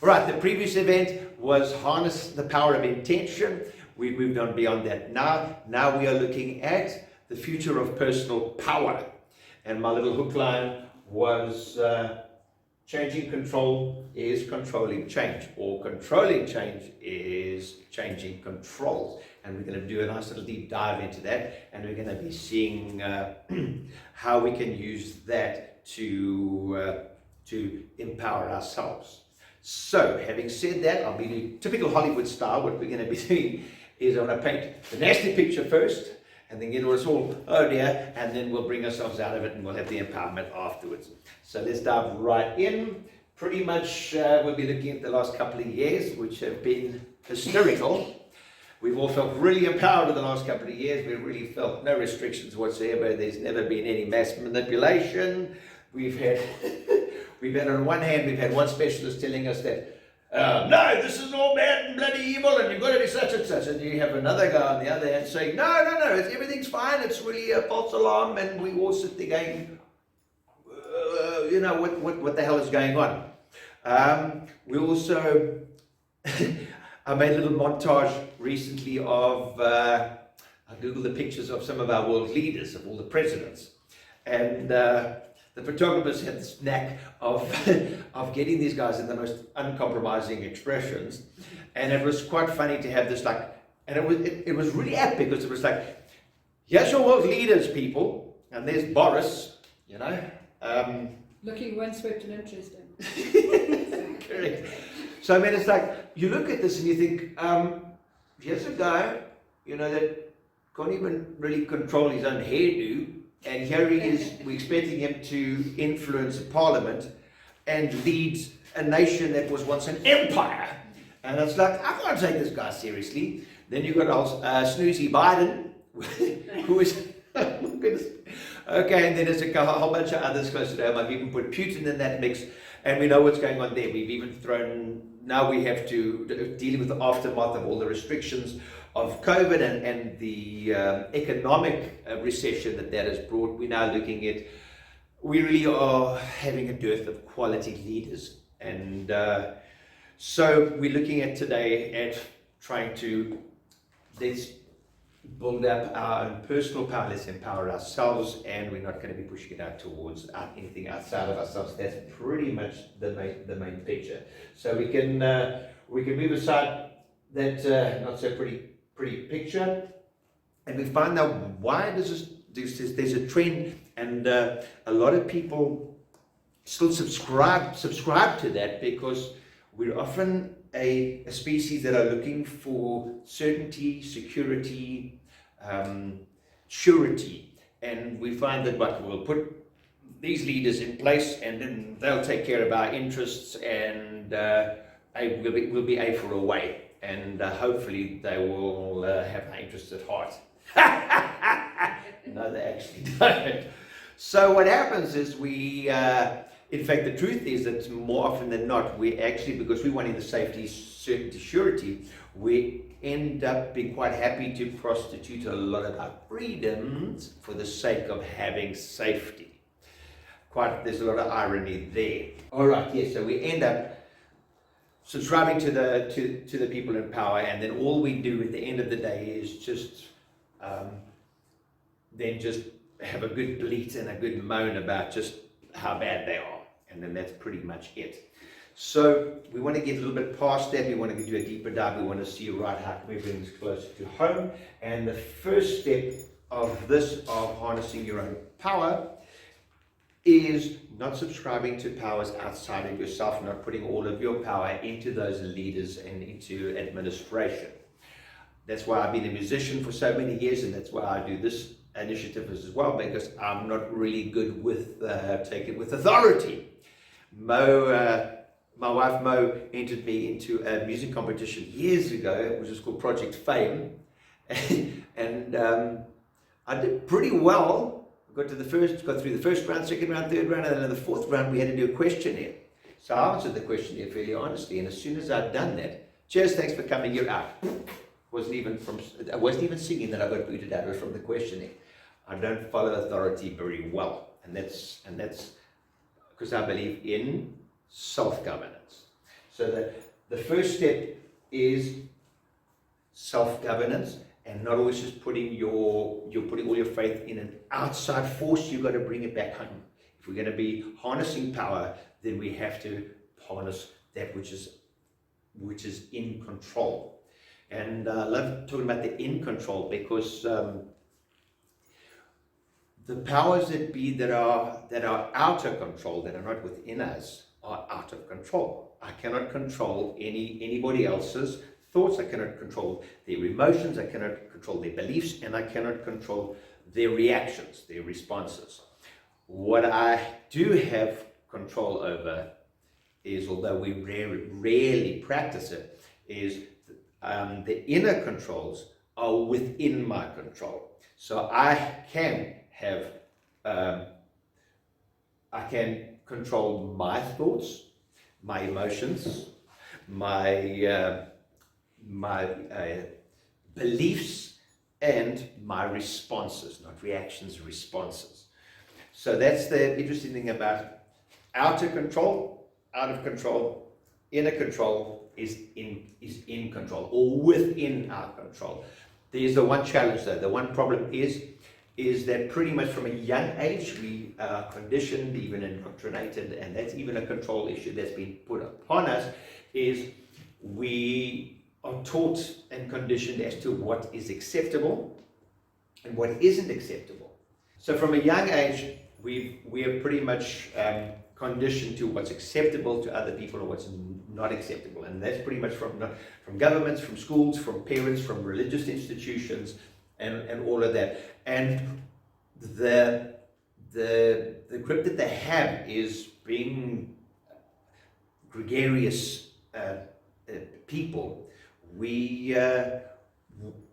All right, the previous event was harness the power of intention. We've moved on beyond that. Now we are looking at the future of personal power. And my little hook line was changing control is controlling change, or controlling change is changing controls. And we're going to do a nice little deep dive into that, and we're going to be seeing how we can use that to empower ourselves. So, having said that, I'll be doing typical Hollywood style. What we're going to be doing is I'm going to paint the nasty picture first, and then get us all, oh dear, and then we'll bring ourselves out of it, and we'll have the empowerment afterwards. So let's dive right in. Pretty much we'll be looking at the last couple of years, which have been hysterical. We've all felt really empowered in the last couple of years. We've really felt no restrictions whatsoever. There's never been any mass manipulation. We've had on one hand, we've had one specialist telling us that, no, this is all bad and bloody evil and you've got to be such and such. And you have another guy on the other hand saying, no, everything's fine. It's really a false alarm. And we all sit there going, what the hell is going on? We also, I made a little montage recently of, I Googled the pictures of some of our world leaders, of all the presidents. And the photographers had this knack of getting these guys in the most uncompromising expressions, and it was quite funny to have this and it was really apt because it was like, here's your world leaders, people, and there's Boris, looking windswept and interesting. Correct. So I mean, it's like you look at this and you think, here's a guy, that can't even really control his own hairdo. And here he is, we're expecting him to influence Parliament and lead a nation that was once an empire. And it's like, I can't take this guy seriously. Then you've got snoozy Biden, who is, oh my goodness. Okay, and then there's a whole bunch of others close to home. I've even put Putin in that mix, and we know what's going on there. We've even now we have to deal with the aftermath of all the restrictions of COVID and the economic recession that has brought. We're now looking at, we really are having a dearth of quality leaders. And so we're looking at today at trying to, let's build up our own personal power, let's empower ourselves, and we're not going to be pushing it out towards anything outside of ourselves. That's pretty much the main picture. So we can move aside that not so pretty picture, and we find out why there's a trend, and a lot of people still subscribe to that, because we're often a species that are looking for certainty, security, surety, and we find that we'll put these leaders in place and then they'll take care of our interests, and we'll be A for a way. And hopefully they will have our interests at heart. No, they actually don't. So what happens is in fact, the truth is that more often than not, we actually, because we want the safety, certainty, surety, we end up being quite happy to prostitute a lot of our freedoms for the sake of having safety. There's a lot of irony there. All right, yes, so we end up subscribing to the people in power, and then all we do at the end of the day is just have a good bleat and a good moan about just how bad they are, and then that's pretty much it. So we want to get a little bit past that. We want to do a deeper dive. We want to see, right, how can we bring this closer to home? And the first step of harnessing your own power is not subscribing to powers outside of yourself, not putting all of your power into those leaders and into administration. That's why I've been a musician for so many years, and that's why I do this initiative as well, because I'm not really good with taking with authority. My wife Mo entered me into a music competition years ago, which was called Project Fame, and I did pretty well. Got through the first round, second round, third round, and then the fourth round we had to do a questionnaire. So I answered the questionnaire fairly honestly, and as soon as I'd done that, cheers, thanks for coming, you're out. I wasn't even singing that I got booted out. It was from the questionnaire. I don't follow authority very well, and that's because I believe in self-governance. So the first step is self-governance, and not always just putting all your faith in an outside force. You've got to bring it back home. If we're going to be harnessing power, then we have to harness that which is in control. And I love talking about the in control, because the powers that be that are out of control, that are not within us, are out of control. I cannot control anybody else's thoughts. I cannot control their emotions. I cannot control their beliefs, and I cannot control their reactions, their responses. What I do have control over is, although we rarely practice it, is the inner controls are within my control. So I can control my thoughts, my emotions, my beliefs, and my responses, not reactions, responses. So that's the interesting thing about outer control, out of control. Inner control is in control, or within our control. There's the one challenge though. The one problem is that pretty much from a young age we are conditioned, even indoctrinated, and that's even a control issue that's been put upon us, is we are taught and conditioned as to what is acceptable and what isn't acceptable. So from a young age we are pretty much conditioned to what's acceptable to other people and what's not acceptable, and that's pretty much from governments, from schools, from parents, from religious institutions, and all of that. And the grip that they have is being gregarious people.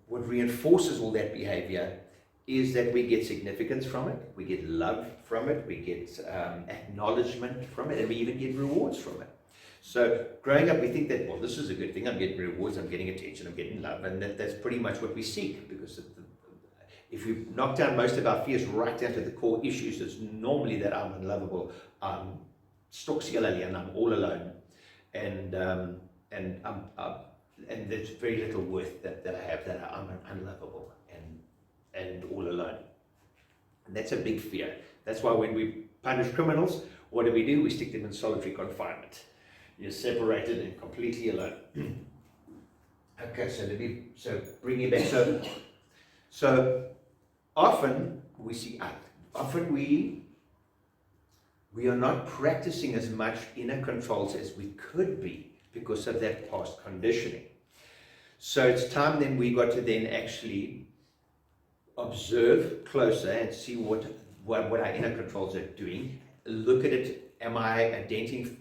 What reinforces all that behavior is that we get significance from it, we get love from it, we get acknowledgement from it, and we even get rewards from it. So growing up, we think that, well, this is a good thing, I'm getting rewards, I'm getting attention, I'm getting love, and that's pretty much what we seek, because if we knock down most of our fears right down to the core issues, it's normally that I'm unlovable, I'm stoksielie, and I'm all alone, and there's very little worth that I have, that I'm unlovable and all alone. And that's a big fear. That's why when we punish criminals, what do? We stick them in solitary confinement. You're separated and completely alone. Okay, so bring it back. So often we are not practicing as much inner controls as we could be because of that past conditioning. So it's time then we got to then actually observe closer and see what our inner controls are doing. Look at it. Am I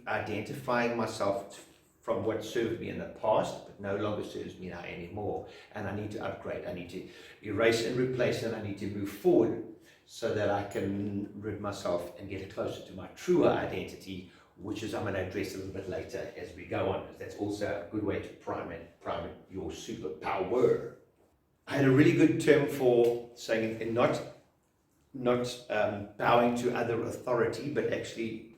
identifying myself from what served me in the past but no longer serves me now anymore? And I need to upgrade. I need to erase and replace, and I need to move forward so that I can rid myself and get closer to my truer identity, which is I'm going to address a little bit later as we go on. That's also a good way to prime your superpower. I had a really good term for saying, and not bowing to other authority, but actually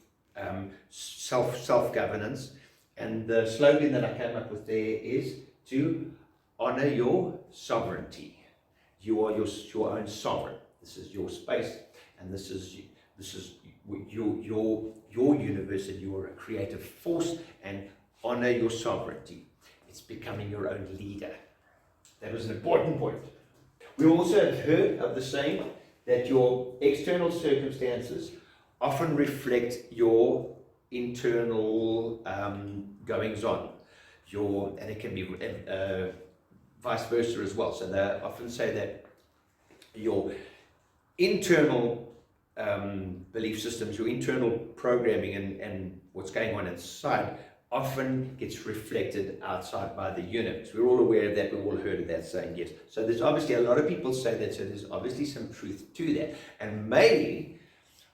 self-governance. And the slogan that I came up with there is to honor your sovereignty. You are your own sovereign. This is your space, and this is your universe, and you are a creative force. And honor your sovereignty. It's becoming your own leader. That was an important point. We also have heard of the saying that your external circumstances often reflect your internal goings on. And it can be vice versa as well. So they often say that your internal belief systems, your internal programming, and what's going on inside often gets reflected outside by the universe. We're all aware of that. We've all heard of that saying, yes. So there's obviously a lot of people say that, so there's obviously some truth to that. And maybe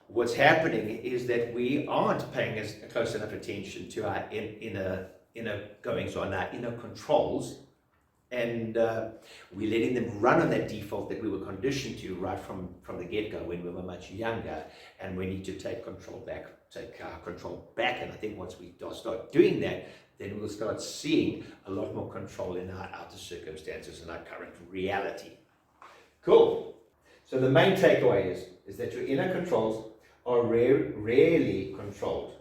what's happening is that we aren't paying as close enough attention to our inner goings on, our inner controls, and we're letting them run on that default that we were conditioned to right from the get-go when we were much younger, and we need to take our control back. And I think once we start doing that, then we'll start seeing a lot more control in our outer circumstances and our current reality. Cool. So the main takeaway is that your inner controls are rarely controlled.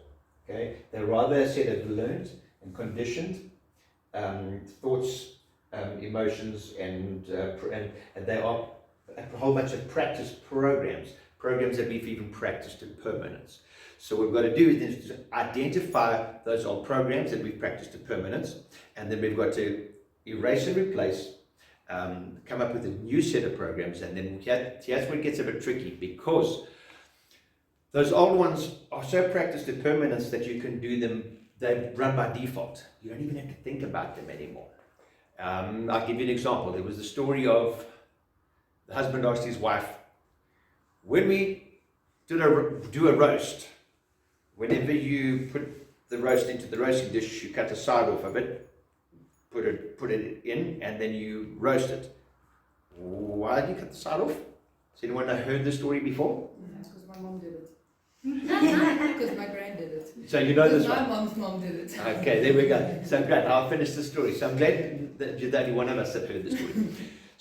Okay? They're rather a set of learned and conditioned thoughts, emotions, and they are a whole bunch of practice programs that we've even practiced in permanence. So what we've got to do is to identify those old programs that we've practiced in permanence, and then we've got to erase and replace, come up with a new set of programs, and then here's where it gets a bit tricky, because those old ones are so practiced in permanence that you can do them, they run by default. You don't even have to think about them anymore. I'll give you an example. There was the story of the husband asked his wife, when we do a roast, whenever you put the roast into the roasting dish, you cut the side off of it, put it in, and then you roast it. Why did you cut the side off? Has anyone heard this story before? That's because my mom did it. Because my grand did it. So you know this one? My mom's mom did it. Okay, there we go. So great, I'll finish the story. So I'm glad that you're the only one of us that heard the story.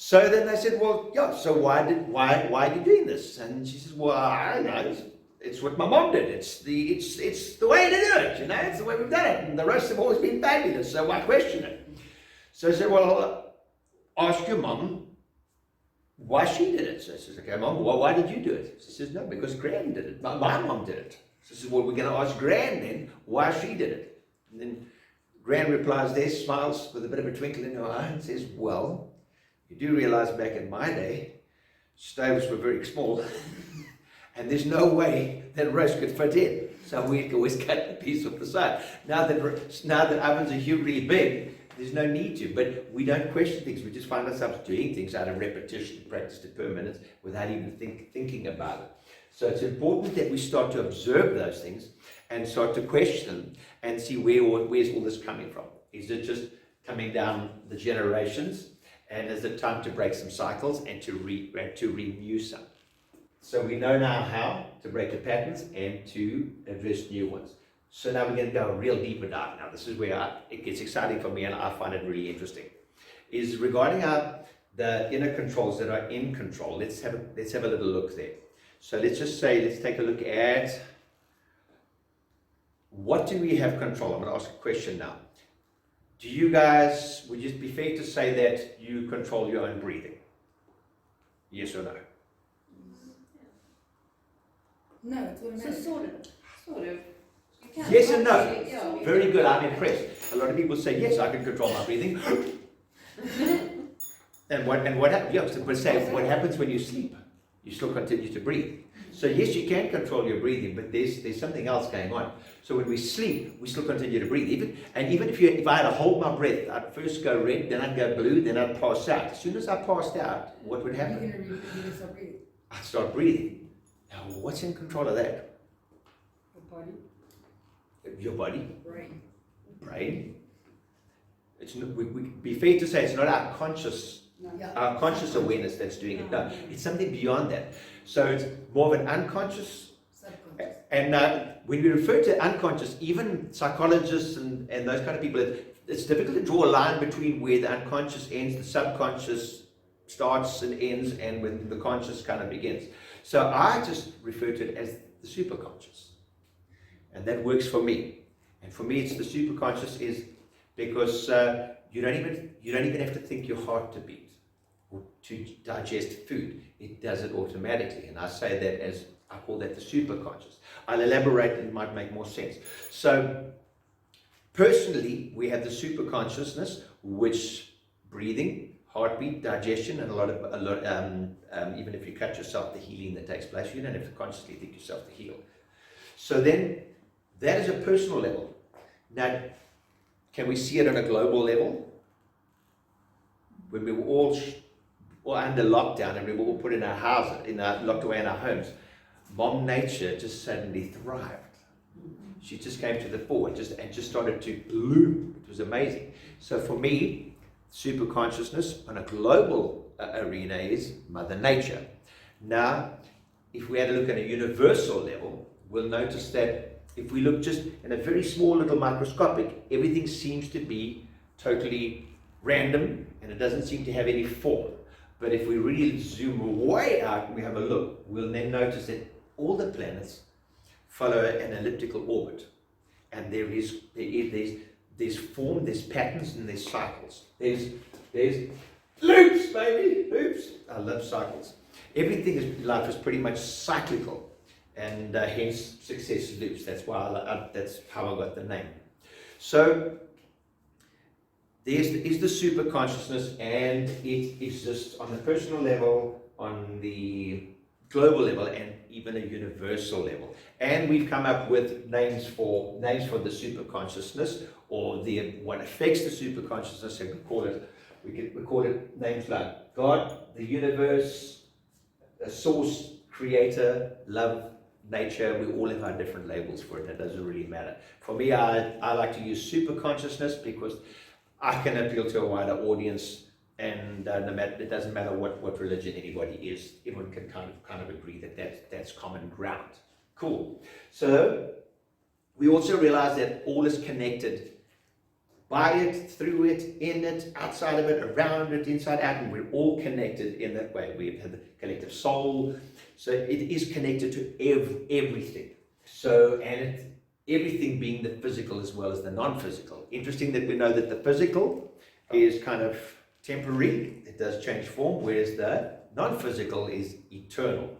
So then they said, well, yeah, so why are you doing this? And she says, well, I don't know, it's what my mom did. It's the way to do it, you know, it's the way we've done it. And the roasts have always been fabulous, so why question it? So I said, well, ask your mom why she did it. So I says, okay, Mom, well, why did you do it? She says, no, because Gran did it. My mom did it. So I says, well, we're going to ask Gran then why she did it. And then Gran replies there, smiles with a bit of a twinkle in her eye and says, well, you do realize back in my day, stoves were very small and there's no way that roast could fit in. So we'd always cut a piece off the side. Now that ovens are hugely big, there's no need to, but we don't question things. We just find ourselves doing things out of repetition, practice to permanence, without even thinking about it. So it's important that we start to observe those things and start to question them and see where's all this coming from. Is it just coming down the generations? And is it time to break some cycles and to renew some? So we know now how to break the patterns and to address new ones. So now we're going to go a real deeper dive. Now this is where it gets exciting for me and I find it really interesting. Is regarding the inner controls that are in control. Let's have a little look there. So let's take a look at what do we have control? I'm going to ask a question now. Do you guys, would it be fair to say that you control your own breathing? Yes or no? No, it's automatic. So sort of. Yes and no. Very good, I'm impressed. A lot of people say, yes, I can control my breathing. and what happens when you sleep? You still continue to breathe. So yes, you can control your breathing, but there's something else going on. So when we sleep, we still continue to breathe. Even if I had to hold my breath, I'd first go red, then I'd go blue, then I'd pass out. As soon as I passed out, what would happen? You're going to start breathing. I'd start breathing. Now, what's in control of that? Your body. Your body. Brain. It's we be fair to say it's not our conscious awareness that's doing it. No, it's something beyond that. So it's more of an unconscious. Subconscious. And when we refer to unconscious, even psychologists and those kind of people, it's difficult to draw a line between where the unconscious ends, the subconscious starts and ends, and when the conscious kind of begins. So I just refer to it as the superconscious. And that works for me. And for me, it's the superconscious is because you don't even have to think your heart to beat or to digest food. It does it automatically. And I say that as, I call that the superconscious. I'll elaborate and it might make more sense. So personally, we have the superconsciousness, which breathing, heartbeat, digestion, and a lot even if you cut yourself, the healing that takes place, you don't have to consciously think yourself to heal. So then, that is a personal level. Now, can we see it on a global level? When we were all under lockdown and we were all put in our houses, locked away in our homes, Mom Nature just suddenly thrived. She just came to the fore and just started to bloom. It was amazing. So for me, super consciousness on a global arena is Mother Nature. Now, if we had a look at a universal level, we'll notice that If we look just in a very small little microscopic, everything seems to be totally random and it doesn't seem to have any form. But if we really zoom way out and we have a look, we'll then notice that all the planets follow an elliptical orbit. And there's form, there's patterns, and there's cycles. There's loops, baby, loops. I love cycles. Everything in life is pretty much cyclical, and hence success loops. That's why that's how I got the name. So there is the super consciousness, and it exists on the personal level, on the global level, and even a universal level. And we've come up with names for the super consciousness, or what affects the super consciousness, and we call it names like God, the universe, a source, creator, love, nature. We all have our different labels for it. It doesn't really matter. For me, I like to use super consciousness because I can appeal to a wider audience, and it doesn't matter what religion anybody is. Everyone can kind of agree that that's common ground. Cool. So we also realize that all is connected by it, through it, in it, outside of it, around it, inside out, and we're all connected in that way. We have the collective soul, so it is connected to everything. So, and everything being the physical as well as the non-physical. Interesting that we know that the physical is kind of temporary, it does change form, whereas the non-physical is eternal.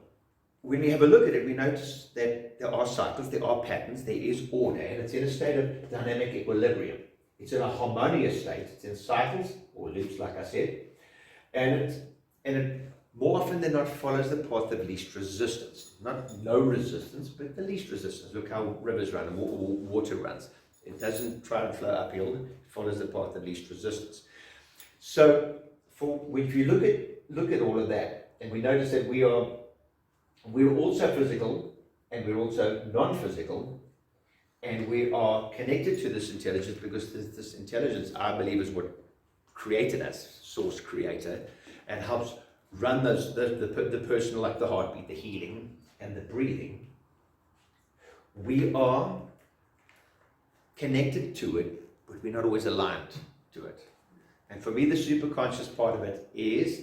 When we have a look at it, we notice that there are cycles, there are patterns, there is order, and it's in a state of dynamic equilibrium. It's in a harmonious state, it's in cycles, or loops like I said, and it more often than not follows the path of least resistance. Not no resistance, but the least resistance. Look how rivers run and water runs. It doesn't try and flow uphill, it follows the path of least resistance. So if you look at all of that, and we notice that we're also physical, and we're also non-physical, and we are connected to this intelligence, because this intelligence, I believe, is what created us, source creator, and helps run the personal, like the heartbeat, the healing, and the breathing. We are connected to it, but we're not always aligned to it. And for me, the superconscious part of it is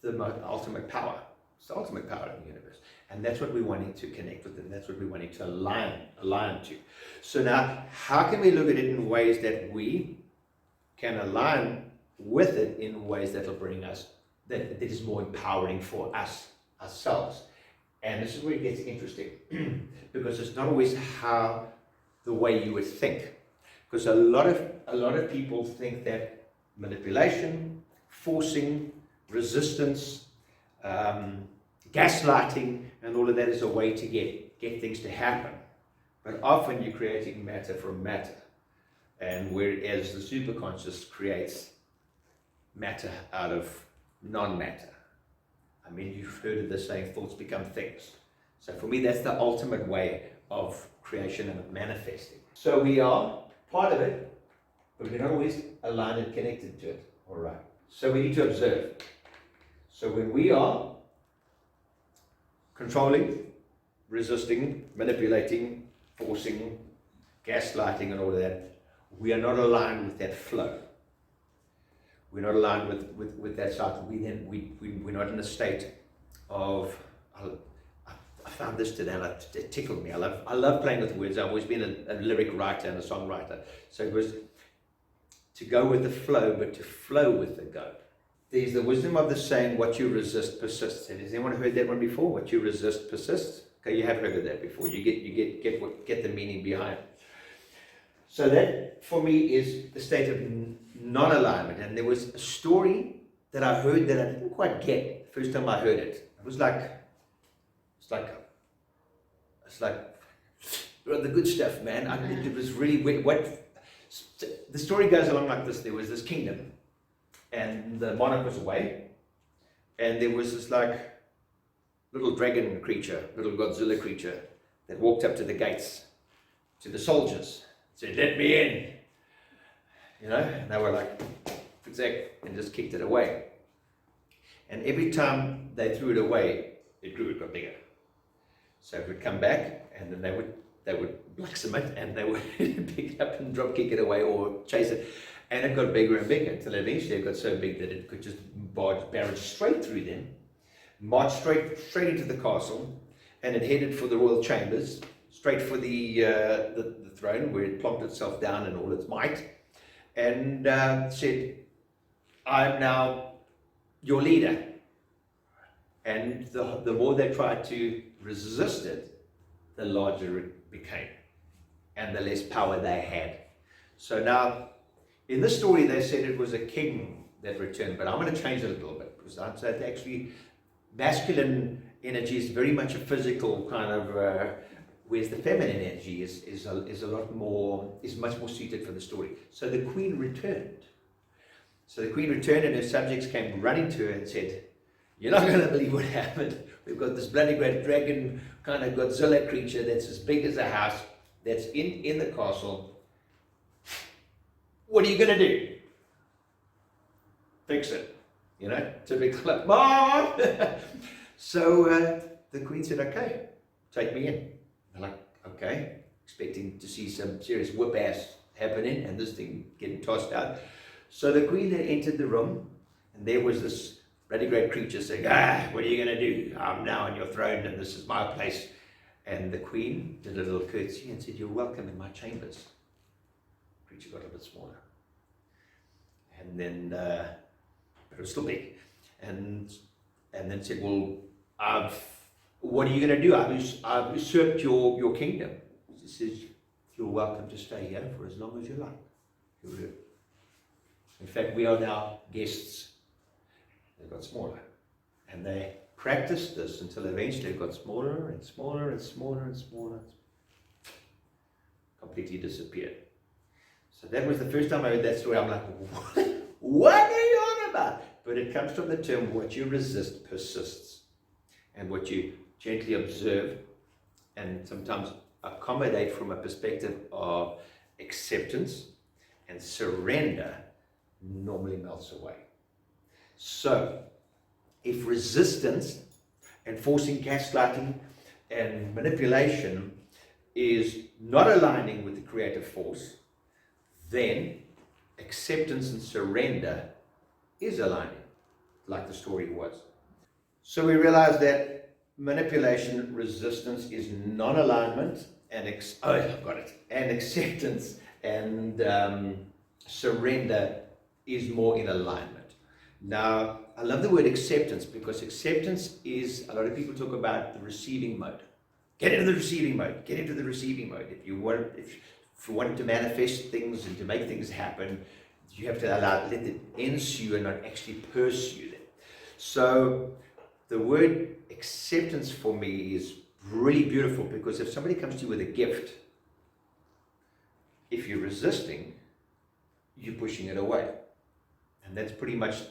the ultimate power. It's the ultimate power in the universe. And that's what we're wanting to connect with, and that's what we're wanting to align to. So now, how can we look at it in ways that we can align with it in ways that will bring us, that is more empowering for us, ourselves? And this is where it gets interesting, because it's not always the way you would think. Because a lot of people think that manipulation, forcing, resistance, gaslighting, and all of that is a way to get things to happen. But often you're creating matter from matter. And whereas the superconscious creates matter out of non-matter. I mean, you've heard of the saying, thoughts become things. So for me, that's the ultimate way of creation and of manifesting. So we are part of it, but we're not always aligned and connected to it. All right. So we need to observe. So when we are controlling, resisting, manipulating, forcing, gaslighting, and all of that, we are not aligned with that flow. We're not aligned with that cycle. We're not in a state of, I found this today, and it tickled me. I love playing with words. I've always been a lyric writer and a songwriter. So it was to go with the flow, but to flow with the go. There's the wisdom of the saying, what you resist persists. Has anyone heard that one before? What you resist persists. Okay, you have heard of that before. You get the meaning behind it. So that for me is the state of non-alignment. And there was a story that I heard that I didn't quite get the first time I heard it. It was like the good stuff, man. It was really the story goes along like this. There was this kingdom, and the monarch was away, and there was this like little dragon creature, little Godzilla creature, that walked up to the gates to the soldiers, said, "Let me in," and they were like, "Exact," and just kicked it away. And every time they threw it away, it got bigger. So it would come back, and then they would they would blacksmith it, and they would pick it up and drop kick it away or chase it. And it got bigger and bigger until eventually it got so big that it could just barrage straight through them, march straight into the castle, and it headed for the royal chambers, straight for the throne, where it plonked itself down in all its might, and said, "I'm now your leader." And the more they tried to resist it, the larger it became, and the less power they had. So now, in this story, they said it was a king that returned, but I'm going to change it a little bit, because I'd say that actually masculine energy is very much a physical kind of, whereas the feminine energy is much more suited for the story. So the queen returned. And her subjects came running to her and said, "You're not going to believe what happened. We've got this bloody great dragon kind of Godzilla creature that's as big as a house, that's in the castle. What are you going to do?" "Fix it." Typical mom. So the queen said, "Okay, take me in." They're like, "Okay," expecting to see some serious whip ass happening and this thing getting tossed out. So the queen then entered the room, and there was this bloody great creature saying, "What are you going to do? I'm now on your throne and this is my place." And the queen did a little curtsy and said, "You're welcome in my chambers." The creature got a bit smaller. And then, but it was still big. And then said, "Well, what are you going to do? I've usurped your kingdom." She says, "You're welcome to stay here for as long as you like." In fact, we are now guests. They got smaller. And they practiced this until eventually it got smaller and smaller and smaller and smaller. Completely disappeared. So that was the first time I heard that story. I'm like, what are you on about? But it comes from the term, what you resist persists. And what you gently observe and sometimes accommodate from a perspective of acceptance and surrender normally melts away. So, if resistance and forcing, gaslighting and manipulation is not aligning with the creative force, then acceptance and surrender is aligning, like the story was. So we realize that manipulation, resistance is non-alignment, and and acceptance and surrender is more in alignment. Now, I love the word acceptance, because acceptance is, a lot of people talk about the receiving mode. Get into the receiving mode. Get into the receiving mode. If you want to manifest things and to make things happen, you have to let it ensue and not actually pursue them. So the word acceptance for me is really beautiful, because if somebody comes to you with a gift, if you're resisting, you're pushing it away. And that's pretty much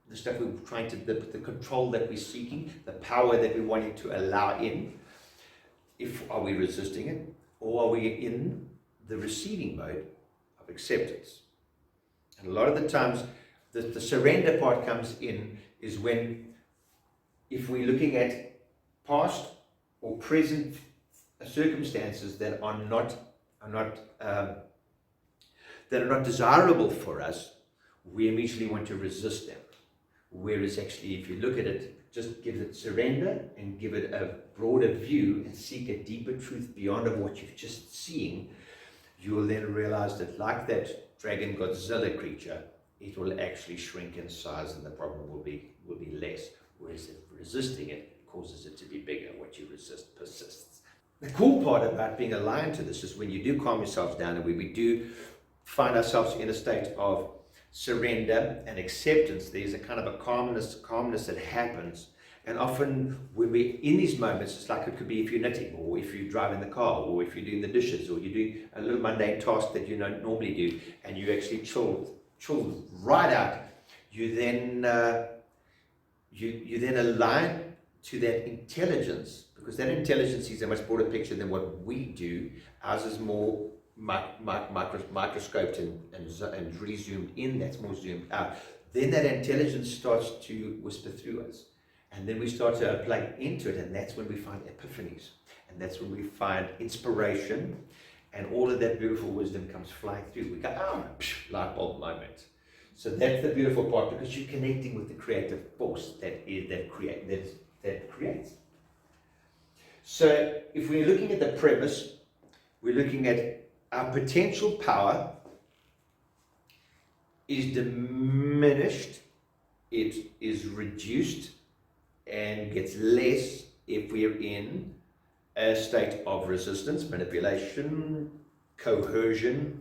the stuff we're trying to, the control that we're seeking, the power that we're wanting to allow in. Are we resisting it, or are we in the receiving mode of acceptance? And a lot of the times, the surrender part comes in is when, if we're looking at past or present circumstances that are not desirable for us, we immediately want to resist them. Whereas actually, if you look at it, just give it surrender and give it a broader view and seek a deeper truth beyond of what you've just seen, you will then realize that, like that dragon Godzilla creature, it will actually shrink in size and the problem will be less. Whereas if resisting it causes it to be bigger. What you resist persists. The cool part about being aligned to this is when you do calm yourselves down and when we do find ourselves in a state of surrender and acceptance, there's a kind of a calmness that happens. And often when we're in these moments, it's like it could be if you're knitting, or if you're driving the car, or if you're doing the dishes, or you're doing a little mundane task that you don't normally do, and you actually chill right out. You then align to that intelligence, because that intelligence is a much broader picture than what we do. Ours is more microscoped and really zoomed in. That's more zoomed out. Then that intelligence starts to whisper through us, And then we start to plug into it, and that's when we find epiphanies. And that's when we find inspiration, and all of that beautiful wisdom comes flying through. We go, oh, light bulb moment. So that's the beautiful part, because you're connecting with the creative force that creates. So if we're looking at the premise, we're looking at our potential power is diminished, it is reduced, and gets less if we're in a state of resistance, manipulation, coercion,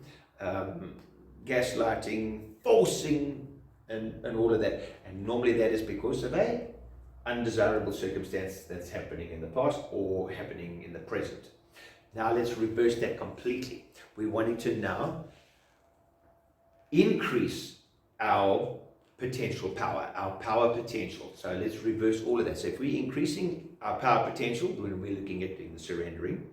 gaslighting, forcing, and all of that. And normally that is because of a undesirable circumstance that's happening in the past or happening in the present. Now let's reverse that completely. We're wanting to now increase our potential power, our power potential. So let's reverse all of that. So if we're increasing our power potential, when we're looking at doing the surrendering,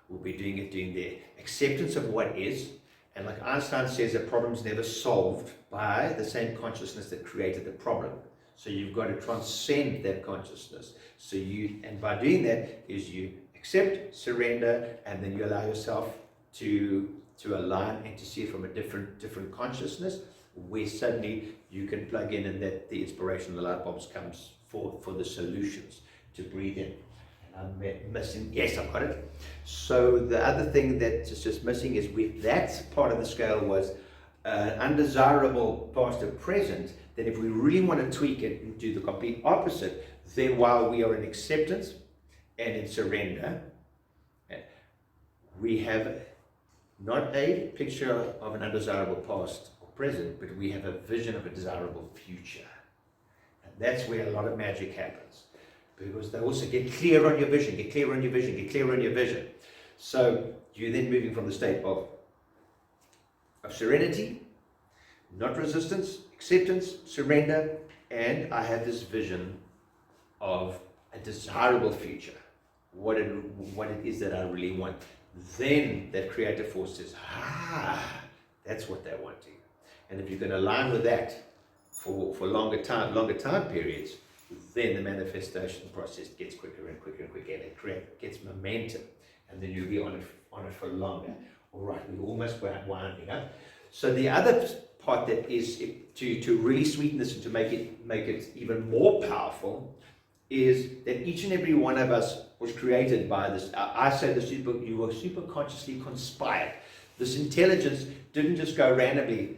we'll be doing the acceptance of what is. And like Einstein says, a problem's never solved by the same consciousness that created the problem. So you've got to transcend that consciousness. And by doing that is you accept, surrender, and then you allow yourself to align and to see it from a different consciousness, where suddenly you can plug in, and that the inspiration, the light bulbs comes for the solutions to breathe in. And I'm missing, yes, I've got it. So the other thing that's just missing is, with that part of the scale was undesirable past or present, then if we really want to tweak it and do the complete opposite, then while we are in acceptance and in surrender, we have not a picture of an undesirable past or present, but we have a vision of a desirable future. And that's where a lot of magic happens, because they also get clear on your vision, get clear on your vision, get clear on your vision. So you're then moving from the state of serenity, not resistance, acceptance, surrender, and I have this vision of a desirable future, what it is that I really want. Then that creative force says, that's what they want to. And if you can align with that for longer time periods, then the manifestation process gets quicker and quicker and quicker, and it gets momentum, and then you'll be on it for longer. All right, we're almost winding up. So the other part that is to really sweeten this and to make it even more powerful is that each and every one of us was created by this. I say you were super consciously conspired. This intelligence didn't just go randomly.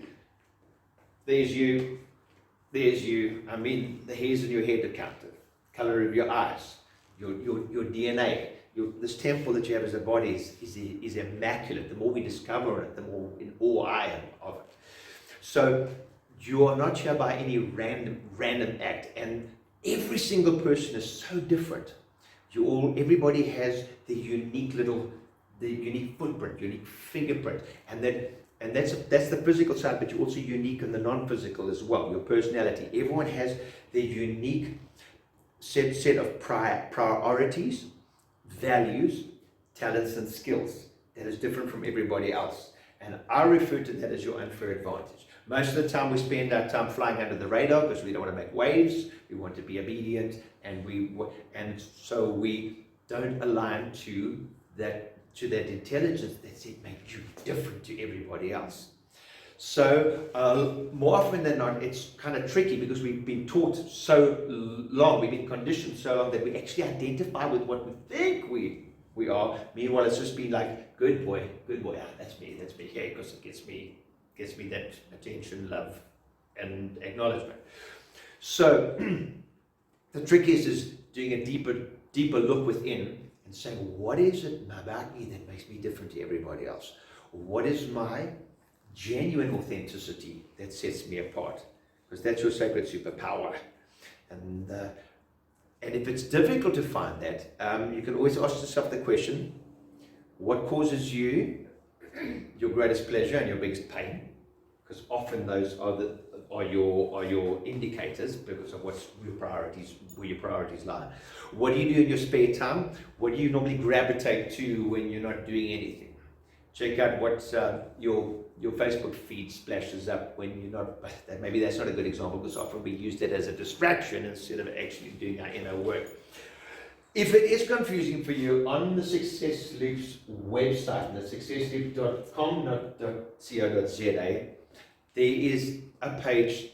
There's you. I mean, the hairs in your head are counted, color of your eyes, your DNA. This temple that you have as a body is immaculate. The more we discover it, the more in awe I am of it. So you are not here by any random act, and every single person is so different. Everybody has the unique footprint, unique fingerprint, and that's the physical side, but you're also unique in the non-physical as well. Your personality. Everyone has their unique set of priorities, values, talents, and skills that is different from everybody else. And I refer to that as your unfair advantage. Most of the time we spend our time flying under the radar because we don't want to make waves, we want to be obedient, and so we don't align to that intelligence that's makes you different to everybody else. So more often than not, it's kind of tricky because we've been taught so long, we've been conditioned so long that we actually identify with what we think we are. Meanwhile, it's just been like, good boy, that's me, yeah, because it gets me that attention, love, and acknowledgement. So the trick is doing a deeper look within and saying, what is it about me that makes me different to everybody else? What is my genuine authenticity that sets me apart? Because that's your sacred superpower. And if it's difficult to find that, you can always ask yourself the question, what causes you your greatest pleasure and your biggest pain? Because often those are your indicators because of where your priorities lie. What do you do in your spare time? What do you normally gravitate to when you're not doing anything? Check out what your your Facebook feed splashes up when you're not, maybe that's not a good example because often we use that as a distraction instead of actually doing our inner work. If it is confusing for you, on the Success Loops website, the successloop.com, not .co.za, there is a page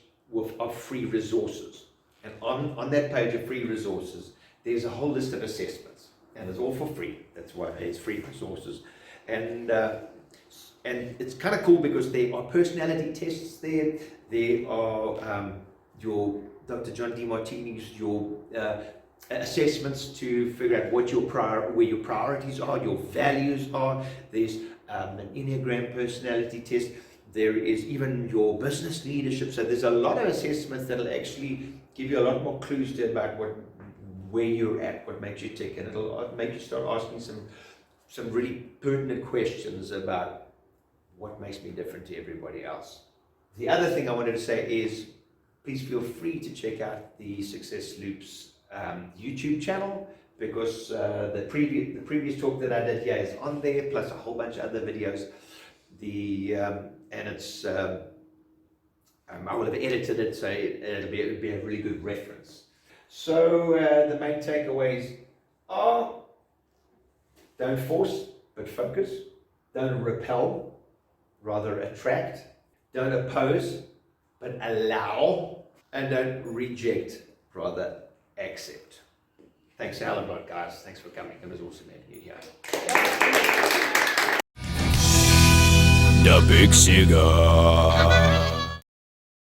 of free resources. And on that page of free resources, there's a whole list of assessments. And it's all for free. That's why it's free resources. And it's kind of cool because there are personality tests there. There are your Dr. John DeMartini's, your assessments to figure out what where your priorities are, your values are. There's an Enneagram personality test. There is even your business leadership. So there's a lot of assessments that'll actually give you a lot more clues about where you're at, what makes you tick, and it'll make you start asking some really pertinent questions about what makes me different to everybody else. The other thing I wanted to say is, please feel free to check out the Success Loops YouTube channel, because the previous talk that I did here is on there, plus a whole bunch of other videos. And it's I will have edited it so it'll be a really good reference. So the main takeaways are: don't force but focus, don't repel, rather attract, don't oppose but allow, and don't reject, rather accept. Thanks a lot, guys. Thanks for coming. It was awesome having you here. The Big Cigar.